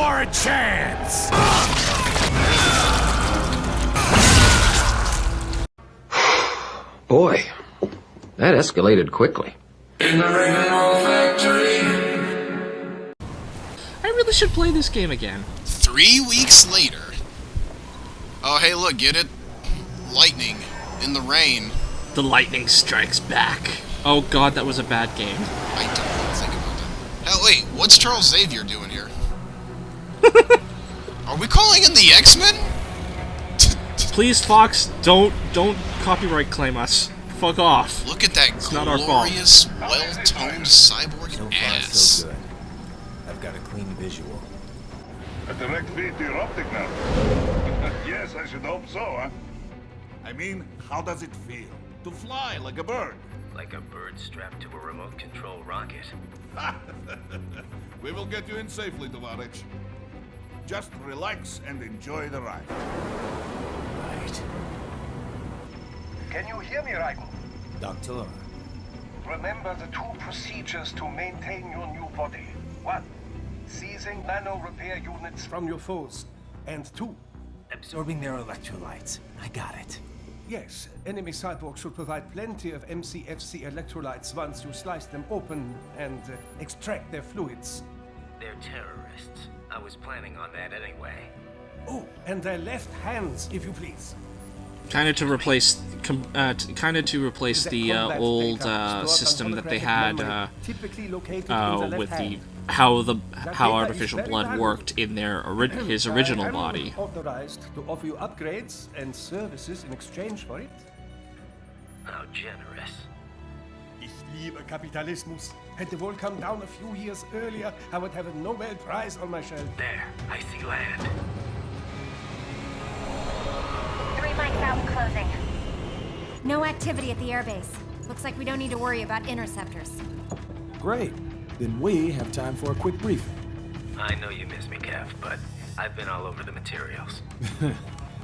more a chance! Boy, that escalated quickly. In the Rainbow Factory. I really should play this game again. 3 weeks later. Oh, hey, look, get it? Lightning in the rain. The lightning strikes back. Oh god, that was a bad game. I don't want to think about that. Hell, wait, what's Charles Xavier doing here? Are we calling in the X-Men? Please, Fox, don't copyright claim us. Fuck off. Look at that It's not our fault. glorious, well-toned cyborg So far, ass. so good. I've got a clean visual. A direct feed to your optic nerve. Yes, I should hope so, huh? I mean, how does it feel to fly like a bird? Like a bird strapped to a remote control rocket. We will get you in safely, Tovarich. Just relax and enjoy the ride. Right. Can you hear me, Raiko? Doctor. Remember the 2 procedures to maintain your new body. 1. Seizing nano repair units from your foes. And 2. Absorbing their electrolytes. I got it. Yes, enemy cyborgs should provide plenty of MCFC electrolytes once you slice them open and extract their fluids. They're terrorists. I was planning on that anyway. Oh, and their left hands, if you please. Kind of to replace the old system that they had with the how artificial blood worked in their his original body. Authorized to offer you upgrades and services in exchange for it. How generous. Ich liebe Kapitalismus. Had the wall come down a few years earlier, I would have a Nobel Prize on my shelf. There, I see land. 3 mics out and closing. No activity at the airbase. Looks like we don't need to worry about interceptors. Great. Then we have time for a quick briefing. I know you miss me, Kev, but I've been all over the materials.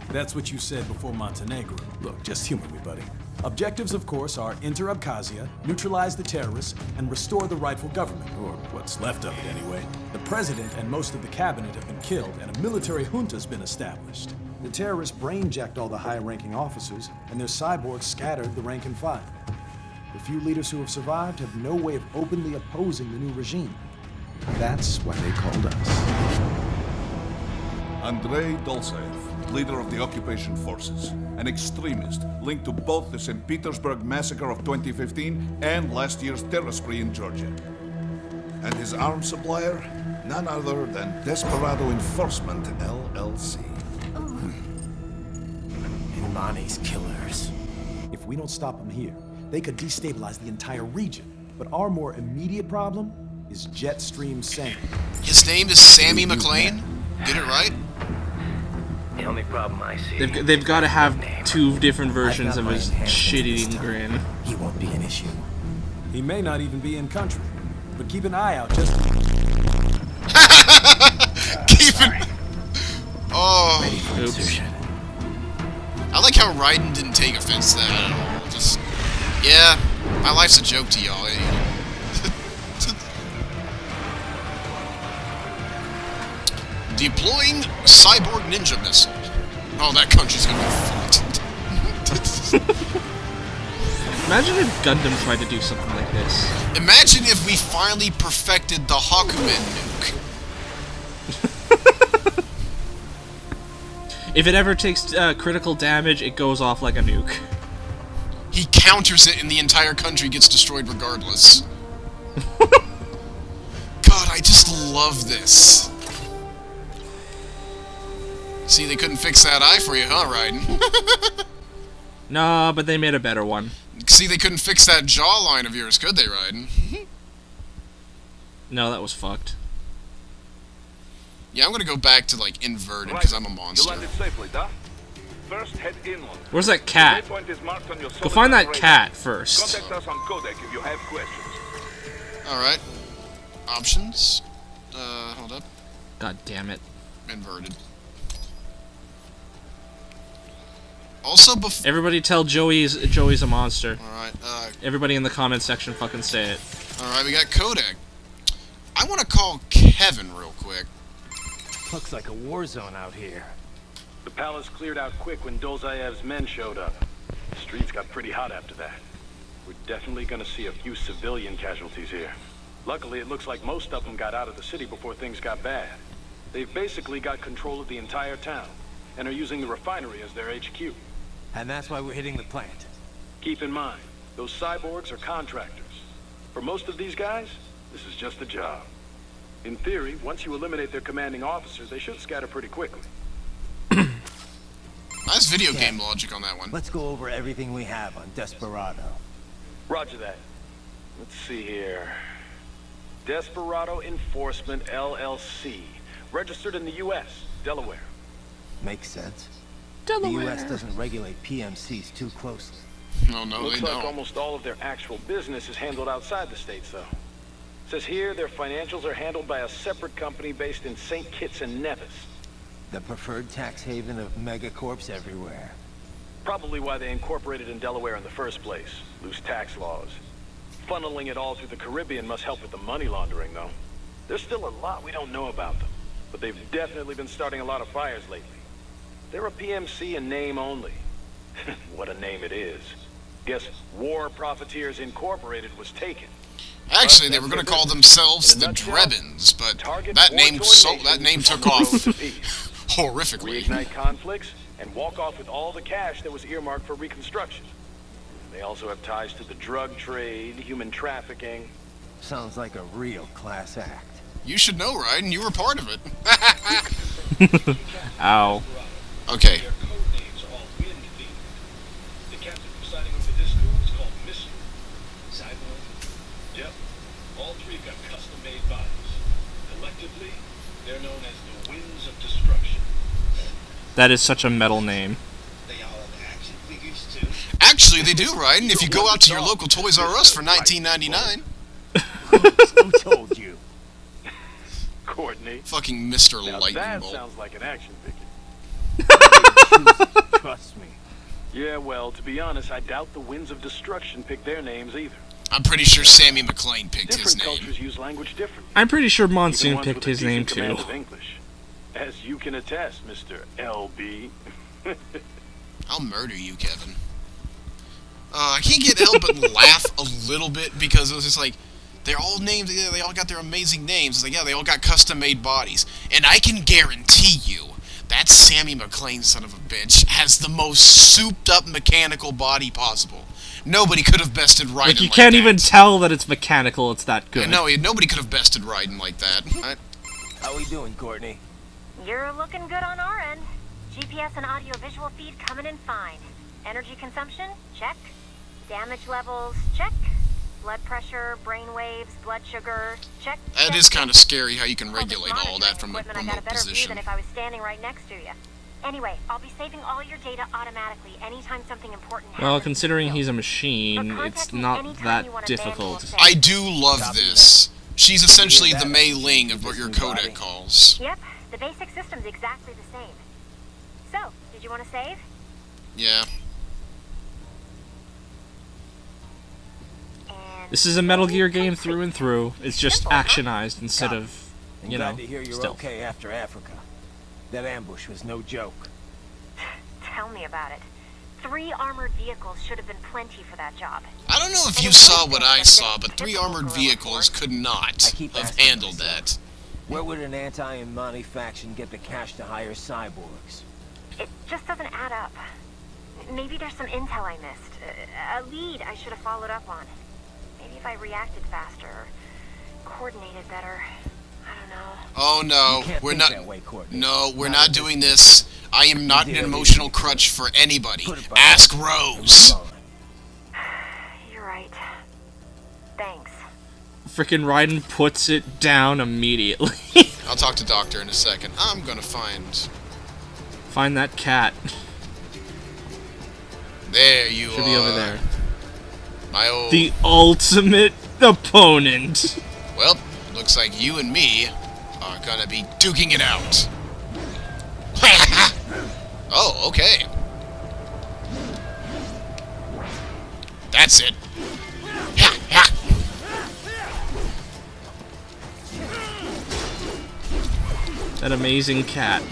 That's what you said before Montenegro. Look, just humor me, buddy. Objectives, of course, are enter Abkhazia, neutralize the terrorists, and restore the rightful government, or what's left of it anyway. The president and most of the cabinet have been killed, and a military junta's been established. The terrorists brain-jacked all the high-ranking officers, and their cyborgs scattered the rank and file. The few leaders who have survived have no way of openly opposing the new regime. That's why they called us. Andrei Dolzaev, leader of the occupation forces, an extremist linked to both the St. Petersburg massacre of 2015 and last year's terror spree in Georgia. And his arms supplier, none other than Desperado Enforcement, LLC. Ilmani's killers. If we don't stop them here, they could destabilize the entire region. But our more immediate problem is Jetstream Sam. His name is Sammy McLean? Get it right? The only problem I see... They've got to have 2 different versions of his shit-eating grin. He won't be an issue. He may not even be in country, but keep an eye out just... Keep it... Oh... Ready for insertion. I like how Raiden didn't take offense to that at all. Just... Yeah, my life's a joke to y'all. Deploying cyborg ninja missile. Oh, that country's gonna be fucked. Imagine if Gundam tried to do something like this. Imagine if we finally perfected the Hakumen nuke. If it ever takes critical damage, it goes off like a nuke. He counters it and the entire country gets destroyed regardless. God, I just love this. See, they couldn't fix that eye for you, huh, Raiden? Nah, but they made a better one. See, they couldn't fix that jawline of yours, could they, Raiden? No, that was fucked. Yeah, I'm gonna go back to, like, inverted, because I'm a monster. You landed safely, Duff. First, head inland. Where's that cat? The waypoint is marked on your Go find that cat first. Contact us on Codec if you have questions. Alright. Options. Hold up. God damn it. Inverted. Also, before... Everybody tell Joey's a monster. Alright, Everybody in the comment section fucking say it. Alright, we got Codec. I want to call Kevin real quick. Looks like a war zone out here. The palace cleared out quick when Dolzayev's men showed up. The streets got pretty hot after that. We're definitely gonna see a few civilian casualties here. Luckily, it looks like most of them got out of the city before things got bad. They've basically got control of the entire town, and are using the refinery as their HQ. And that's why we're hitting the plant. Keep in mind, those cyborgs are contractors. For most of these guys, this is just a job. In theory, once you eliminate their commanding officers, they should scatter pretty quickly. Nice video game logic on that one. Let's go over everything we have on Desperado. Roger that. Let's see here. Desperado Enforcement, LLC. Registered in the U.S., Delaware. Makes sense. Delaware. The U.S. doesn't regulate PMCs too closely. No, Looks they like don't. almost all of their actual business is handled outside the States, though. Says here their financials are handled by a separate company based in St. Kitts and Nevis. The preferred tax haven of megacorps everywhere. Probably why they incorporated in Delaware in the first place. Loose tax laws. Funneling it all through the Caribbean must help with the money laundering, though. There's still a lot we don't know about them, but they've definitely been starting a lot of fires lately. They're a PMC in name only. What a name it is. Guess War Profiteers Incorporated was taken. Actually, they were going to call themselves the Drebins, but that name took off horrifically. Reignite conflicts and walk off with all the cash that was earmarked for reconstruction. They also have ties to the drug trade, human trafficking. Sounds like a real class act. You should know, Raiden. You were part of it. Ow. Okay. Their code names are all Wind Thief. The captain presiding over this coup is called Missile. Cyborg. Yep. All three got custom-made bodies. Collectively, they're known as the Winds of Destruction. That is such a metal name. They all have action figures too. Actually, they do, Raiden. If you go out to your local Toys R Us for $19.99. Who told you? Courtney. Fucking Mr. Now Lightning that Bolt. sounds like an action figure. Trust me. Yeah, well, to be honest, I doubt the Winds of Destruction picked their names either. I'm pretty sure Sammy McClane picked his Different name. cultures use language differently. I'm pretty sure Even Monsoon ones picked with a his name decent command too. of English. As you can attest, Mr. LB. I'll murder you, Kevin. I can't get help but laugh a little bit because it was just like, they're all named, they all got their amazing names. It's like, yeah, they all got custom-made bodies. And I can guarantee you, that Sammy McClane son of a bitch has the most souped-up mechanical body possible. Nobody could have bested Raiden Like, you like can't that. even tell that it's mechanical, it's that good. No, nobody could have bested Raiden like that. How we doing, Courtney? You're looking good on our end. GPS and audio-visual feed coming in fine. Energy consumption? Check. Damage levels? Check. Blood pressure, brain waves, blood sugar? Check. That is kind of scary how you can regulate all that from a I got a remote better view position. than if I was standing right next to you. Anyway, I'll be saving all your data automatically anytime something important happens. Well, considering he's a machine, it's not that difficult. I do love this. She's essentially the Mei Ling of what your codec calls. Yep, the basic system's exactly the same. So, did you want to save? Yeah. This is a Metal Gear game through and through. It's just actionized instead of, I'm you know, glad to hear you're stealth. okay after Africa. That ambush was no joke. Tell me about it. 3 armored vehicles should have been plenty for that job. I don't know if you saw what I saw, but 3 armored vehicles could not have handled that. Where would an anti-Imani faction get the cash to hire cyborgs? It just doesn't add up. Maybe there's some intel I missed. A lead I should have followed up on. Maybe if I reacted faster, or coordinated better. I don't know. Oh no, You can't we're think not. that way, Courtney. No, we're Not not in this doing this. I am not an did emotional everything. crutch for anybody. Put it by Ask us and Rose. move on. You're right. Thanks. Frickin' Raiden puts it down immediately. I'll talk to Doctor in a second. I'm gonna find. Find that cat. There you Should are. be over there. My old. The ultimate opponent. Well, looks like you and me are gonna be duking it out. Oh, okay. That's it. Ha, ha. An amazing cat.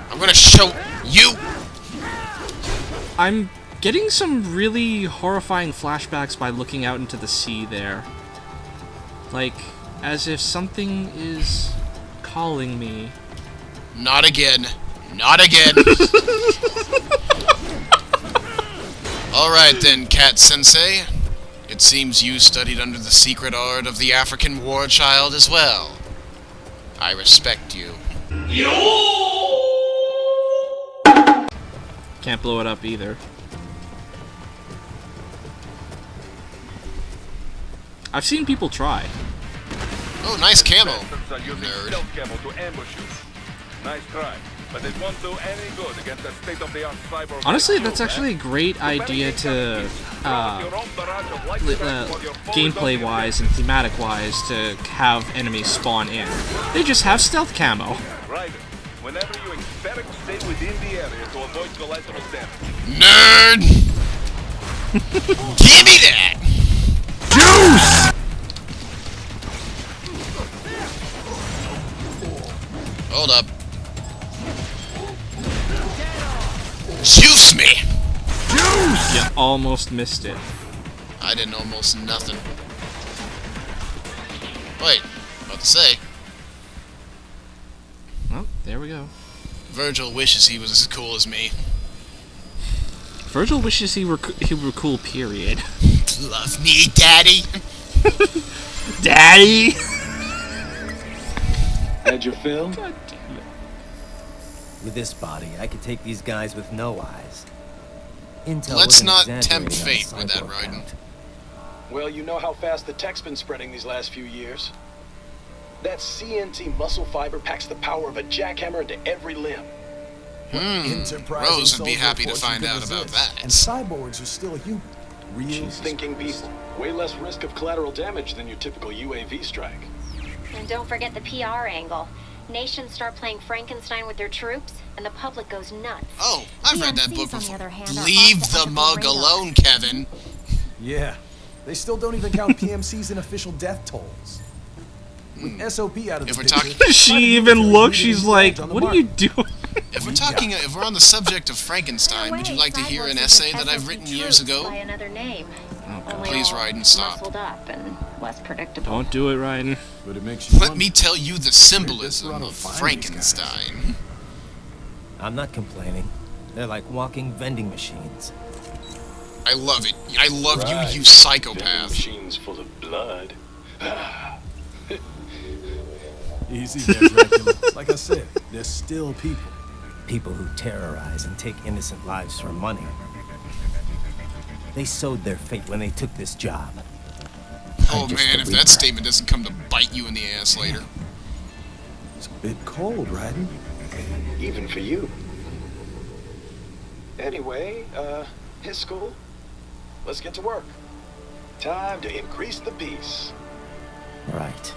I'm gonna show you. I'm getting some really horrifying flashbacks by looking out into the sea there. Like, as if something is calling me. Not again. Not again. Alright then, Cat Sensei. It seems you studied under the secret art of the African war child as well. I respect you. Can't blow it up either. I've seen people try. Oh, nice camo. Nerd. Camo to ambush you. Nice try, but it won't do any good against the state-of-the-art cyborg. Honestly, that's actually a great idea to, gameplay-wise and thematic-wise, to have enemies spawn in. They just have stealth camo. Right. Whenever you expect, stay within the area to avoid collateral damage. Nerd! Give me that! Juice! Hold up. Juice me! Juice! You almost missed it. I didn't almost nothing. Wait, about to say. Well, there we go. Virgil wishes he was as cool as me. Virgil wishes he were cool, period. Love me, Daddy! Daddy! Had your fill? God damn it. With this body, I could take these guys with no eyes. Intel Let's wasn't not exaggerating tempt on fate the with that, cyborg Raiden. count. Well, you know how fast the tech's been spreading these last few years. That CNT muscle fiber packs the power of a jackhammer into every limb. Rose would be happy to find out about that. And cyborgs are still human. Real Thinking people. Way less risk of collateral damage than your typical UAV strike. And don't forget the PR angle. Nations start playing Frankenstein with their troops, and the public goes nuts. Oh, I've read that PMCs, book on the before. other hand, are Leave off the under mug radar. alone, Kevin. Yeah. They still don't even count PMCs in official death tolls. With SOP out of the If we're picture, talking- She private even military looks, leading she's like, edge on the what are you market. doing? If we're on the subject of Frankenstein, would you like to hear an essay that I've written years ago? By another name. Only Please, all Raiden, stop. muscled up and less predictable. Don't do it, Raiden. But it makes you Let wonder. me tell you the symbolism Where of does Toronto find Frankenstein. I'm not complaining. They're like walking vending machines. I love it. I love Right. you Vending psychopath. machines full of blood. Easy there, Dracula. Like I said, they're still people. People who terrorize and take innocent lives for money. They sowed their fate when they took this job. Oh just man, if believe that that. statement doesn't come to bite you in the ass later. It's a bit cold, Raiden. Even for you. Anyway, his school. Let's get to work. Time to increase the peace. Right.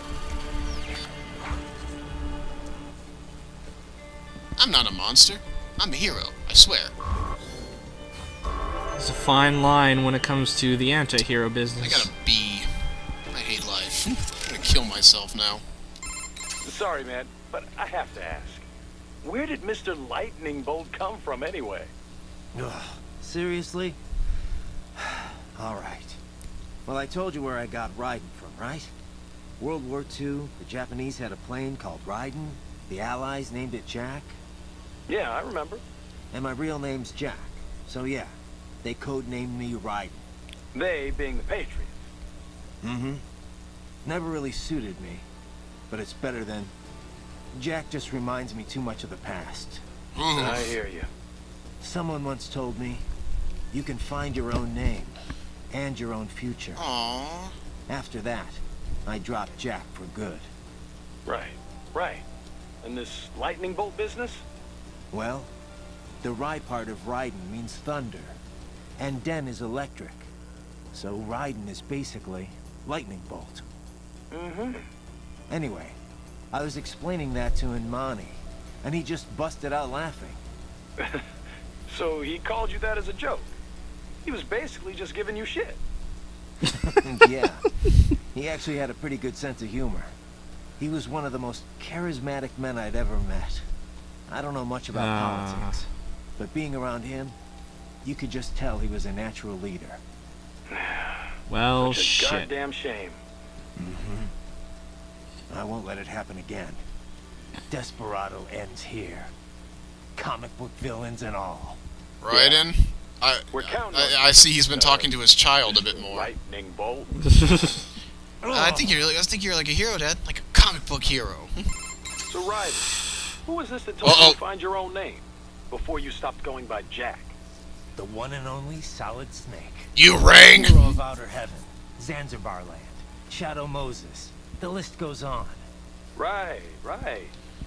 I'm not a monster. I'm a hero, I swear. It's a fine line when it comes to the anti-hero I business. got a B. I hate life. I'm gonna kill myself now. Sorry, man, but I have to ask. Where did Mr. Lightning Bolt come from anyway? Ugh, seriously? All right. Well, I told you where I got Raiden from, right? World War II, the Japanese had a plane called Raiden. The Allies named it Jack. Yeah, I remember. And my real name's Jack. So yeah, they codenamed me Raiden. They being the Patriots. Mm-hmm. Never really suited me. But it's better than... Jack just reminds me too much of the past. I hear you. Someone once told me, you can find your own name. And your own future. Aww. After that, I dropped Jack for good. Right, right. And this lightning bolt business? Well, the right part of Raiden means thunder. And Den is electric. So Raiden is basically lightning bolt. Mm-hmm. Anyway, I was explaining that to Imani, and he just busted out laughing. So he called you that as a joke? He was basically just giving you shit. Yeah, he actually had a pretty good sense of humor. He was one of the most charismatic men I'd ever met. I don't know much about politics, but being around him, you could just tell he was a natural leader. Well, Such a shit. goddamn shame. I won't let it happen again. Desperado ends here. Comic book villains and all. Raiden? I see he's been talking to his child a bit more. Lightning bolt. I think you're like a hero, Dad. Like a comic book hero. So, Raiden, who was this that told you to find your own name before you stopped going by Jack? The one and only Solid Snake. You rang! Hero of Outer Heaven, Zanzibar Land, Shadow Moses. The list goes on. Right.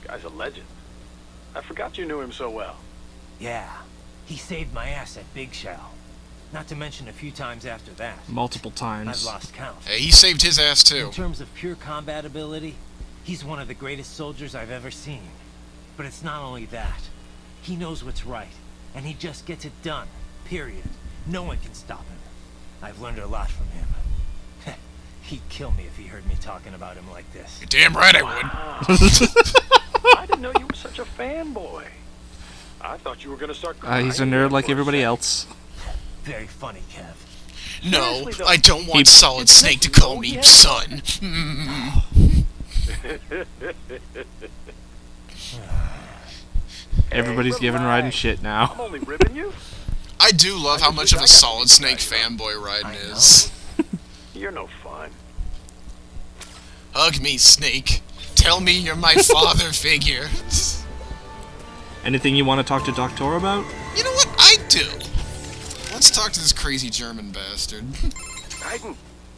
Guy's a legend. I forgot you knew him so well. Yeah, he saved my ass at Big Shell. Not to mention a few times after that. Multiple times. I've lost count. Hey, he saved his ass too. In terms of pure combat ability, he's one of the greatest soldiers I've ever seen. But it's not only that. He knows what's right, and he just gets it done. Period. No one can stop him. I've learned a lot from him. He'd kill me if he heard me talking about him like this. You're damn right I would. I didn't know you were such a fanboy. I thought you were gonna start crying. He's a nerd like everybody else. Very funny, Kev. No, I don't want Solid Snake to call me son. Everybody's giving Raiden shit now. I'm only ribbing you. I do love how much of a Solid Snake fanboy Raiden is. You're no fun. Hug me, Snake. Tell me you're my father figure. Anything you want to talk to Doctor about? You know what? I do. Let's talk to this crazy German bastard. Raiden,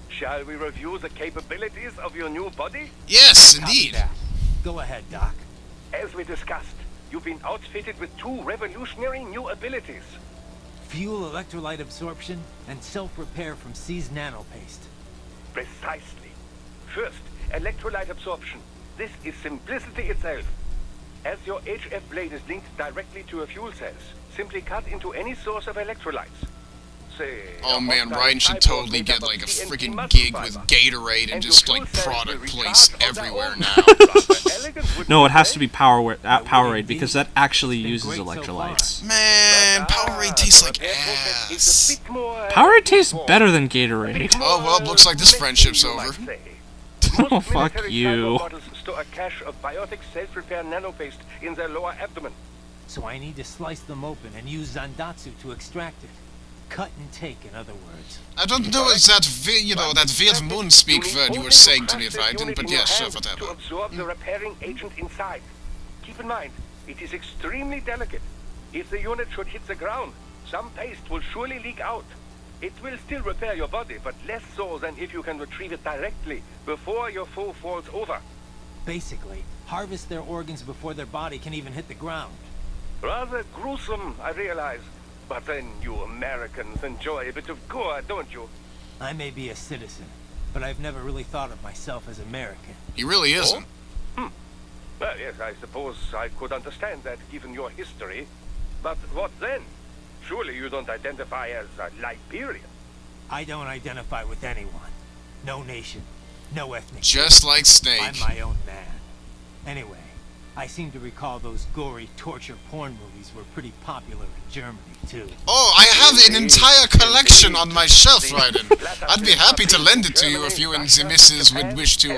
shall we review the capabilities of your new body? Yes, indeed. Go ahead, Doc. As we discussed, you've been outfitted with two revolutionary new abilities. Fuel electrolyte absorption and self-repair from C's nanopaste. Precisely. First, electrolyte absorption. This is simplicity itself. As your HF blade is linked directly to your fuel cells, simply cut into any source of electrolytes. Say, oh man, Raiden should totally get like a freaking gig with Gatorade and just like product placed everywhere now. No, it has to be Powerade because that actually uses electrolytes. Man, Powerade tastes like ass. Powerade tastes better than Gatorade. Oh well, looks like this friendship's over. Oh, fuck you. Store a cache of biotic self-repair nanopaste in their lower abdomen. So I need to slice them open and use Zandatsu to extract it. Cut and take, in other words. I don't know if that, that weird moon speak word you were saying to me, Raiden, but yeah, sure, whatever. To absorb the repairing agent inside. Keep in mind, it is extremely delicate. If the unit should hit the ground, some paste will surely leak out. It will still repair your body, but less so than if you can retrieve it directly before your foe falls over. Basically, harvest their organs before their body can even hit the ground. Rather gruesome, I realize. But then you Americans enjoy a bit of gore, don't you? I may be a citizen, but I've never really thought of myself as American. He really isn't. Oh? Well, yes, I suppose I could understand that given your history. But what then? Surely you don't identify as a Liberian. I don't identify with anyone. No nation, no ethnic. Just like Snake. I'm my own man. Anyway, I seem to recall those gory torture porn movies were pretty popular in Germany, too. Oh, I have an entire collection on my shelf, Raiden. I'd be happy to lend it to you if you and the missus would wish to,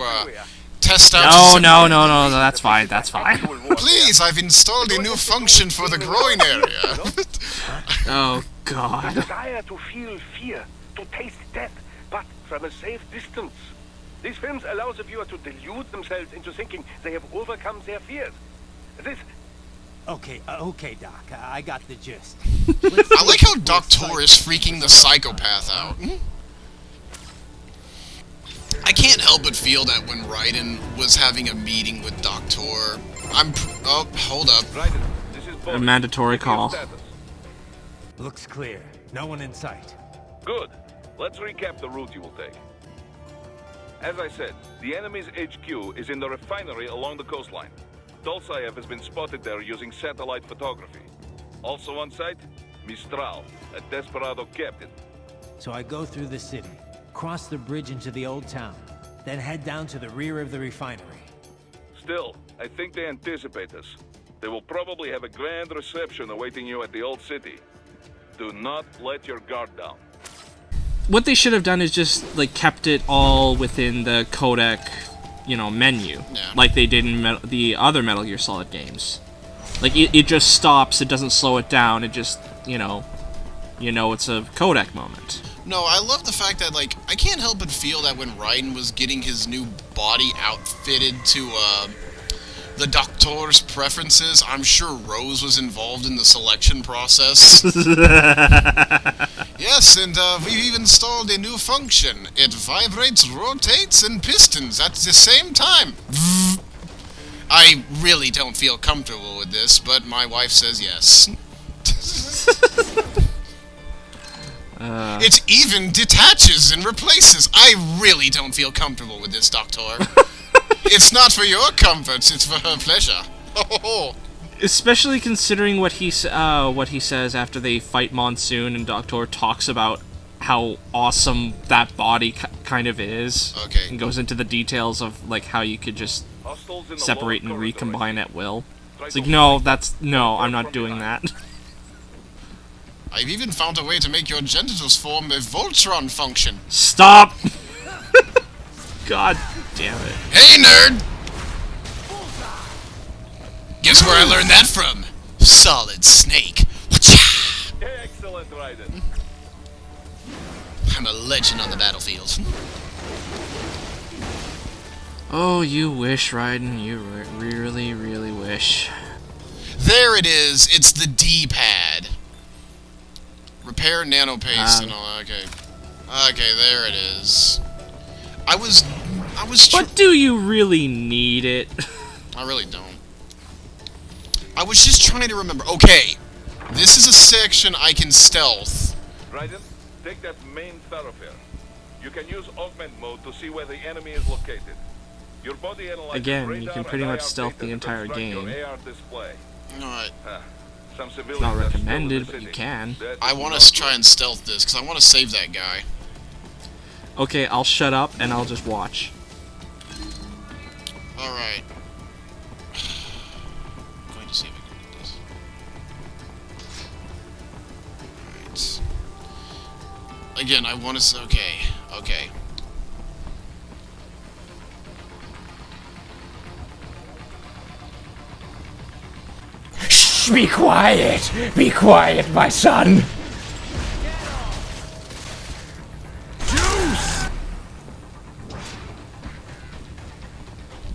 test out... No, that's fine, that's fine. Please, I've installed a new function for the groin area. Oh, God. Desire to feel fear, to taste death, but from a safe distance. These films allow the viewer to delude themselves into thinking they have overcome their fears. This... Okay, Doc, I got the gist. I like how Doctor is freaking the psychopath out. I can't help but feel that when Raiden was having a meeting with Doctor, oh, hold up. Raiden, this is A mandatory call. Looks clear. No one in sight. Good. Let's recap the route you will take. As I said, the enemy's HQ is in the refinery along the coastline. Dolzaev has been spotted there using satellite photography. Also on site, Mistral, a Desperado captain. So I go through the city, cross the bridge into the old town, then head down to the rear of the refinery. Still, I think they anticipate us. They will probably have a grand reception awaiting you at the old city. Do not let your guard down. What they should have done is just, like, kept it all within the codec, you know, menu. Yeah. Like they did in the other Metal Gear Solid games. Like, it just stops, it doesn't slow it down, it just, you know it's a codec moment. No, I love the fact that, like, I can't help but feel that when Raiden was getting his new body outfitted to, the Doctor's preferences, I'm sure Rose was involved in the selection process. Yes, and, we've even installed a new function. It vibrates, rotates, and pistons at the same time. I really don't feel comfortable with this, but my wife says yes. It even detaches and replaces. I really don't feel comfortable with this, Doctor. It's not for your comfort, it's for her pleasure. Especially considering what he says after they fight Monsoon, and Doctor talks about how awesome that body kind of is. Okay. And goes into the details of, like, how you could just separate and recombine at will. It's like, no, I'm not doing that. I've even found a way to make your genitals form a Voltron function. Stop! God damn it. Hey, nerd! Guess where I learned that from? Solid Snake. Excellent, Raiden. I'm a legend on the battlefield. Oh, you wish, Raiden. You really, really wish. There it is. It's the D-pad. Repair nanopaste and all. Okay. Okay, there it is. I was. But do you really need it? I really don't. I was just trying to remember. Okay, this is a section I can stealth. Raiden, take that main thoroughfare. You can use augment mode to see where the enemy is located. Your body analyzes Again, radar you can and pretty much IR stealth data the to entire construct your game. AR display. Alright. Some It's civilians not are still in recommended, the but you city. can. That I is want not to try good. and stealth this, because I want to save that guy. Okay, I'll shut up and I'll just watch. Alright. I'm going to see if I can do this. Alright. Again, I want to... Okay. Okay. Shh, be quiet! Be quiet, my son!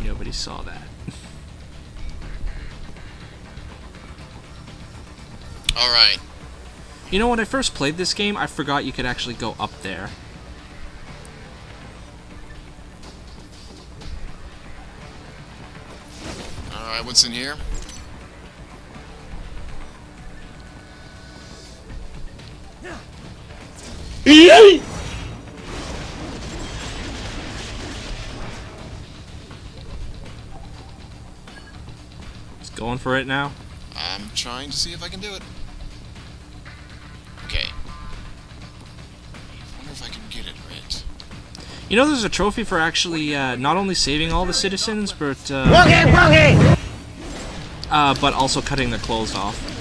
Nobody saw that. Alright. You know, when I first played this game, I forgot you could actually go up there. Alright, what's in here? Just going for it now. I'm trying to see if I can do it. Okay. I wonder if I can get it right. You know, there's a trophy for actually not only saving all the citizens, but but also cutting their clothes off.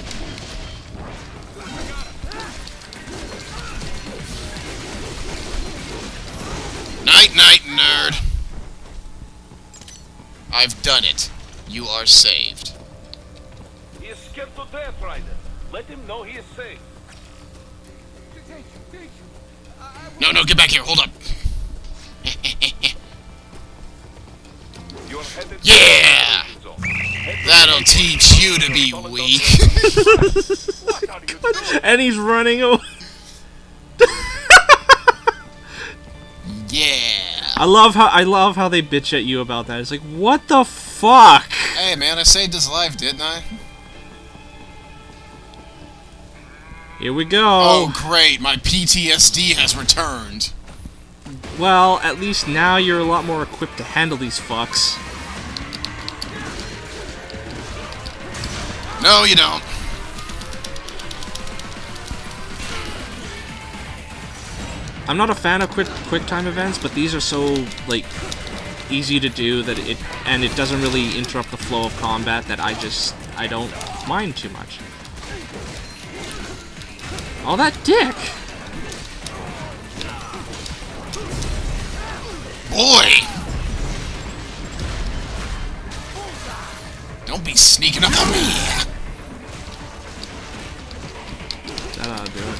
Night, night, nerd. I've done it. You are saved. He is scared to death, Raiden. Let him know he is safe. No, no, get back here. Hold up. You are headed to Yeah! the zone. Head to That'll the teach you to be weak. What are you doing? And he's running away. Yeah. I love how they bitch at you about that. It's like, what the fuck? Hey, man, I saved his life, didn't I? Here we go. Oh, great. My PTSD has returned. Well, at least now you're a lot more equipped to handle these fucks. No, you don't. I'm not a fan of quick time events, but these are so, like, easy to do and it doesn't really interrupt the flow of combat that I don't mind too much. Oh, that dick! Boy! Don't be sneaking up on me! That ought to do it.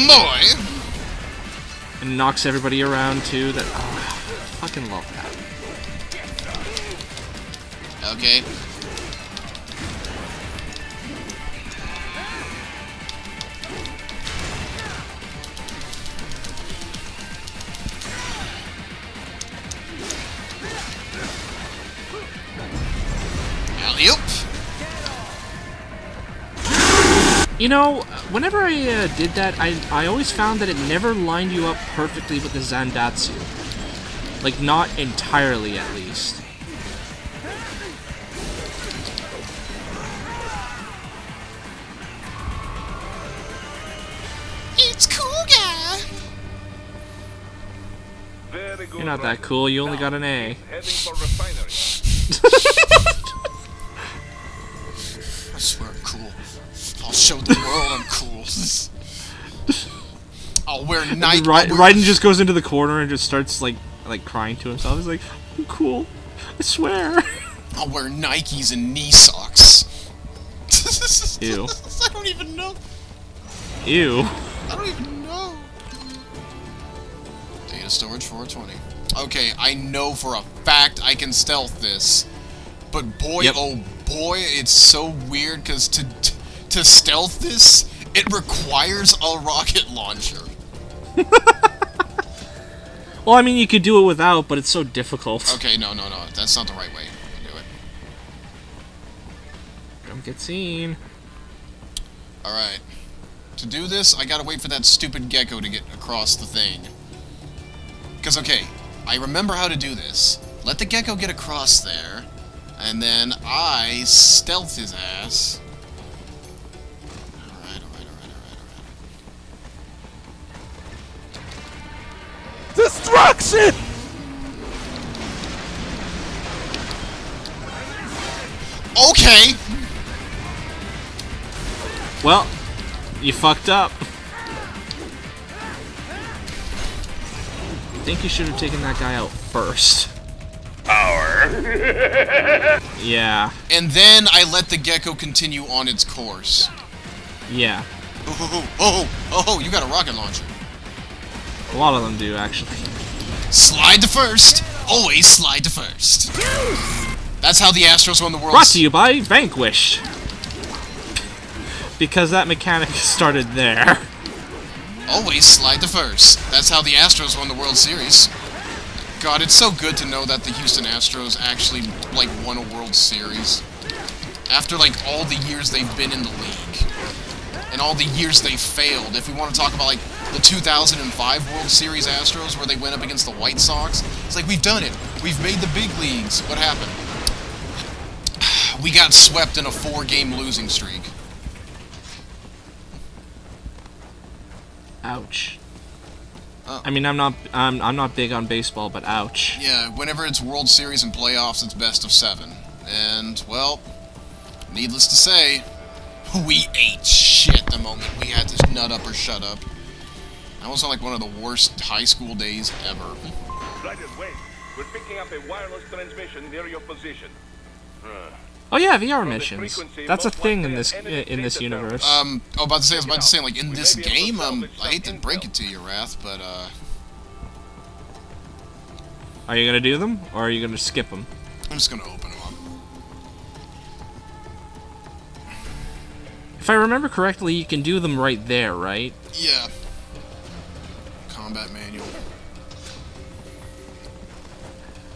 Boy! And knocks everybody around too. That fucking love that. Okay. Alley-oop! You know, whenever I did that, I always found that it never lined you up perfectly with the Zandatsu. Like, not entirely, at least. It's cool, guy! Very good. You're not that cool, you only got an A. Heading for refinery. I swear I'm cool. I'll show the world I'm cool. I'll wear Nike. Raiden just goes into the corner and just starts like crying to himself. He's like, "I'm cool. I swear." I'll wear Nikes and knee socks. Ew. I don't even know. Ew. I don't even know. Data storage 420. Okay, I know for a fact I can stealth this. But boy, oh boy, it's so weird because to stealth this, it requires a rocket launcher. Well, I mean, you could do it without, but it's so difficult. Okay, no. That's not the right way to do it. Don't get seen. Alright. To do this, I gotta wait for that stupid gecko to get across the thing. Because, okay, I remember how to do this. Let the gecko get across there, and then I stealth his ass. Alright. Destruction! Okay! Well, you fucked up. I think you should have taken that guy out first. Power. Yeah. And then I let the gecko continue on its course. Yeah. Oh, you got a rocket launcher. A lot of them do, actually. Slide to first. Always slide to first. That's how the Astros won the World Brought to you by Vanquish. Because that mechanic started there. Always slide to first. That's how the Astros won the World Series. God, it's so good to know that the Houston Astros actually, like, won a World Series. After, like, all the years they've been in the league. And all the years they failed. If we want to talk about, like, the 2005 World Series Astros, where they went up against the White Sox, it's like, we've done it. We've made the big leagues. What happened? We got swept in a 4-game losing streak. Ouch. I mean, I'm not big on baseball, but ouch. Yeah, whenever it's World Series and playoffs, it's best of 7. And, well, needless to say, we ate shit the moment we had this nut up or shut up. That was like one of the worst high school days ever. Right away. We're picking up a wireless transmission near your position. Oh yeah, VR missions. That's a thing in this universe. I was about to say, like, in this game, I hate to break it to you, Wrath, but, Are you gonna do them, or are you gonna skip them? I'm just gonna open them up. If I remember correctly, you can do them right there, right? Yeah. Combat manual.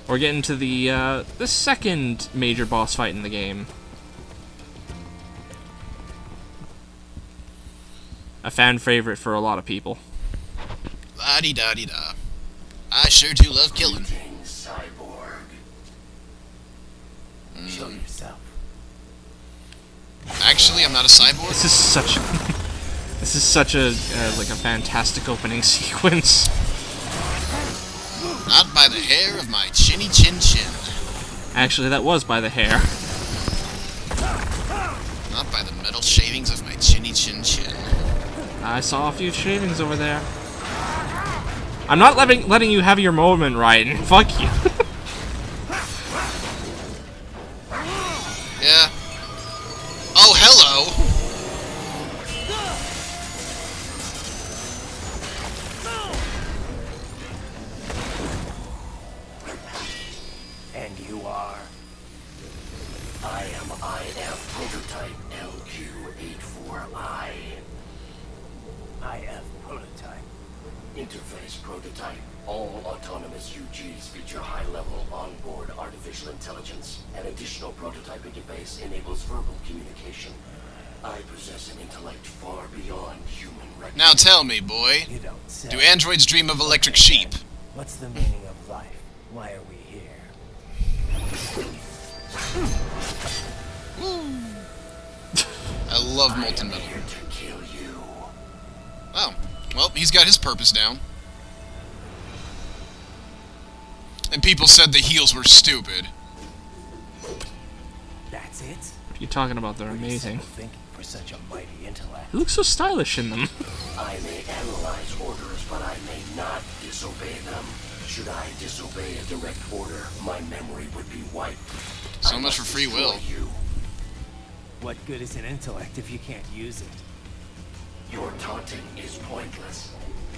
We're getting to the second major boss fight in the game. A fan favorite for a lot of people. La-di-da-di-da. I sure do love killing. Cyborg. Show yourself. actually, I'm not a cyborg. This is such. This is such a like a fantastic opening sequence. Not by the hair of my chinny chin chin. Actually, that was by the hair. Not by the metal shavings of my chinny chin chin. I saw a few shavings over there. I'm not letting you have your moment, Raiden. Fuck you. Yeah. Oh, hello! And you are? I am IF prototype LQ84I. IF prototype. Interface prototype. All autonomous UGs feature high-level onboard artificial intelligence. An additional prototype interface enables verbal communication. I possess an intellect far beyond human recognition. Now tell me, boy. You don't say. Do androids dream of electric sheep? What's the meaning of life? Why are we here? I love molten metal. Here to kill you. Oh. Well, he's got his purpose down. And people said the heels were stupid. That's it? What are you talking about? They're amazing. Thinking for such a mighty intellect. He looks so stylish in them. I may analyze orders, but I may not disobey them. Should I disobey a direct order, my memory would be wiped. So much for free will. You. What good is an intellect if you can't use it? Your taunting is pointless.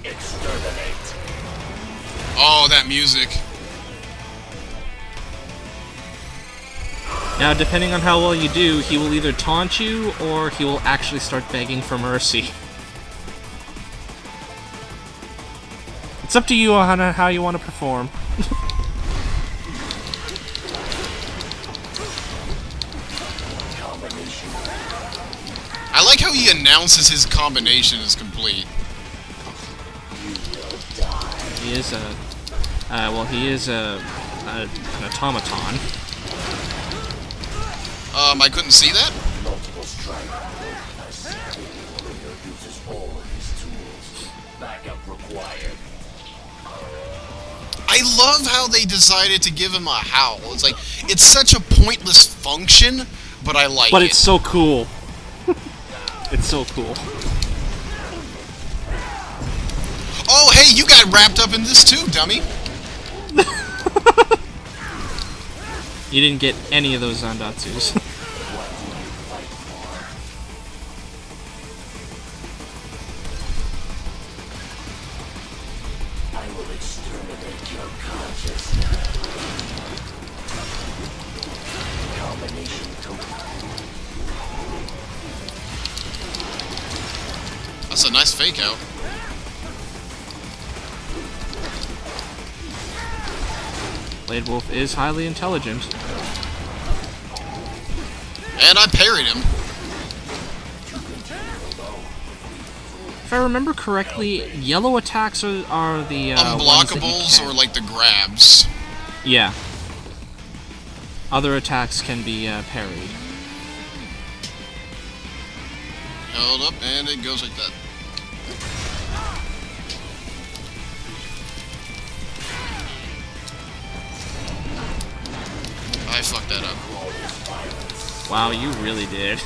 Exterminate. Oh, that music. Now, depending on how well you do, he will either taunt you or he will actually start begging for mercy. It's up to you on how you want to perform. I like how he announces his combination is complete. He is a, he is an automaton. I couldn't see that? Multiple strike. Uses all of his tools. Backup required. I love how they decided to give him a howl. It's like, it's such a pointless function, but I like it. But it's so cool. It's so cool. Oh, hey, you got wrapped up in this too, dummy. You didn't get any of those Zandatsus. I will exterminate your consciousness. Combination complete. That's a nice fake out. Blade Wolf is highly intelligent. And I parried him. If I remember correctly, yellow attacks are the unblockables or like the grabs. Yeah. Other attacks can be parried. Held up, and it goes like that. I fucked that up. Wow, you really did.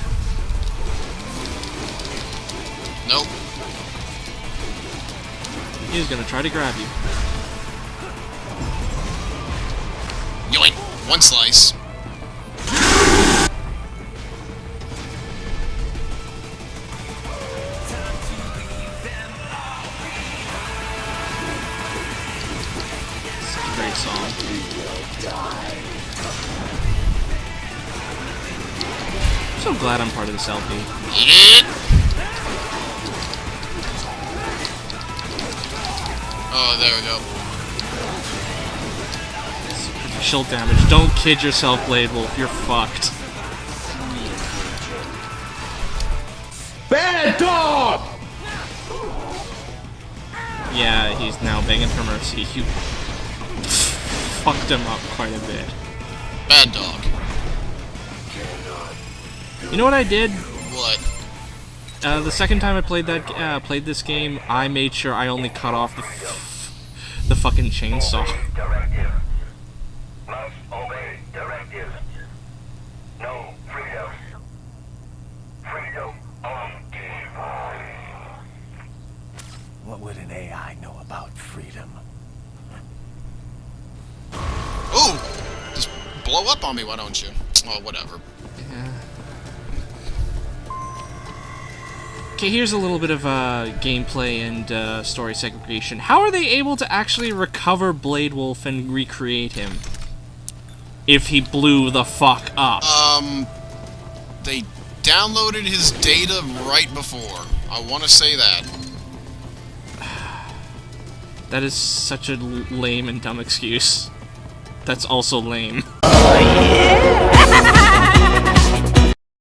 Nope. He's gonna try to grab you. Yoink! One slice. Such a great song. I'm so glad I'm part of this LP. Oh, there we go. Superficial damage. Don't kid yourself, Blade Wolf. You're fucked. Bad dog! Yeah, he's now begging for mercy. You fucked him up quite a bit. Bad dog. You know what I did? What? The second time I played this game, I made sure I only cut off the fucking chainsaw. Directive. Must obey directive. No freedom. Freedom on device. What would an AI know about freedom? Ooh! Just blow up on me, why don't you? Oh, whatever. Yeah. Okay, here's a little bit of gameplay and story segregation. How are they able to actually recover Blade Wolf and recreate him? If he blew the fuck up. They downloaded his data right before. I want to say that. That is such a lame and dumb excuse. That's also lame.